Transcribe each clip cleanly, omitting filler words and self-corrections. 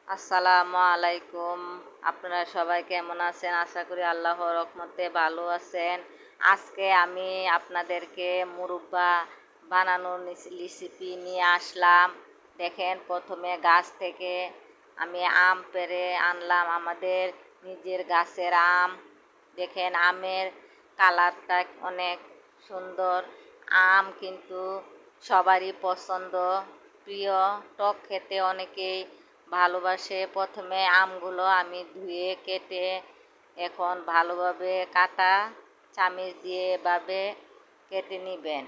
আসসালামু আলাইকুম। আপনারা সবাই কেমন আছেন? আশা করি আল্লাহর রহমতে ভালো আছেন। আজকে আমি আপনাদেরকে মুরব্বা বানানোর রেসিপি নিয়ে আসলাম। দেখেন, প্রথমে গাছ থেকে আমি আম পেড়ে আনলাম, আমাদের নিজের গাছের আম। দেখেন, আমের কালারটা অনেক সুন্দর। আম কিন্তু সবারই পছন্দ, প্রিয়। টক খেতে অনেকেই ভালোবাসে। প্রথমে আমগুলো আমি ধুয়ে কেটে এখন ভালোভাবে কাটা চামিচ দিয়ে এভাবে কেটে নেবেন,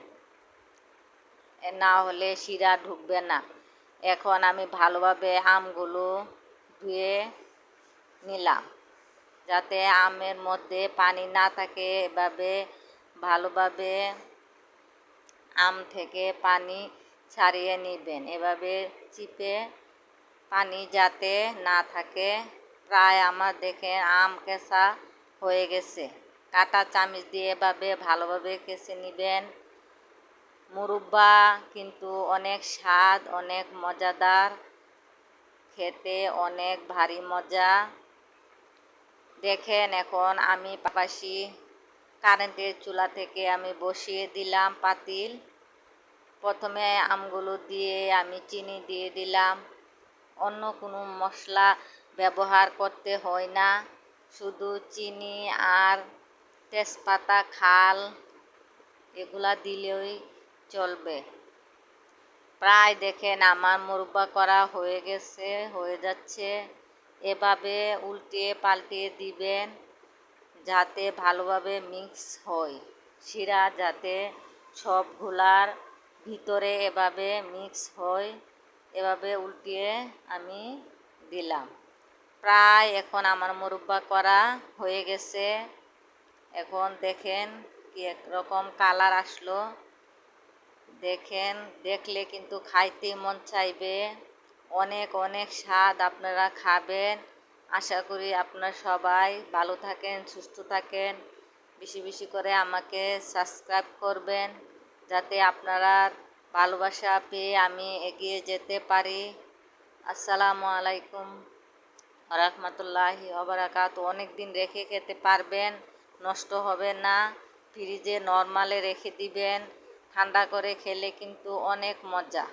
না হলে শিরা ঢুকবে না। এখন আমি ভালোভাবে আমগুলো ধুয়ে নিলাম, যাতে আমের মধ্যে পানি না থাকে। এভাবে ভালোভাবে আম থেকে পানি ছাড়িয়ে নেবেন, এভাবে চিপে পানি যাতে না থাকে। প্রায় আমার দেখেন আম কেঁচা হয়ে গেছে। কাটা চামচ দিয়ে এভাবে ভালোভাবে কেচে নেবেন। মুরব্বা কিন্তু অনেক স্বাদ, অনেক মজাদার, খেতে অনেক ভারী মজা। দেখেন, এখন আমি পাশাপাশি কারেন্টের চুলা থেকে আমি বসিয়ে দিলাম পাতিল। প্রথমে আমগুলো দিয়ে আমি চিনি দিয়ে দিলাম। অন্য কোনো মশলা ব্যবহার করতে হয় না, শুধু চিনি আর তেজপাতা, খাল এগুলা দিলেই চলবে। প্রায় দেখেন আমার মুরব্বা করা হয়ে যাচ্ছে। এভাবে উল্টিয়ে পাল্টিয়ে দিবেন, যাতে ভালোভাবে মিক্স হয়। শিরা যাতে সবগুলার ভিতরে এভাবে মিক্স হয়, এভাবে উল্টিয়ে আমি দিলাম। প্রায় এখন আমার মুরব্বা করা হয়ে গেছে। এখন দেখেন কি একরকম কালার আসলো। দেখেন, দেখলে কিন্তু খাইতে মন চাইবে। অনেক অনেক স্বাদ, আপনারা খাবেন। আশা করি আপনারা সবাই ভালো থাকেন, সুস্থ থাকেন। বেশি বেশি করে আমাকে সাবস্ক্রাইব করবেন, যাতে আপনারা ভালোবাসা পেয়ে আমি এগিয়ে যেতে পারি। আসসালামু আলাইকুম রাহমাতুল্লাহি ওয়া বারাকাতুহু। অনেক দিন রেখে খেতে পারবেন, নষ্ট হবে না। ফ্রিজে নরমালে রেখে দিবেন, ঠান্ডা করে খেলে কিন্তু অনেক মজা।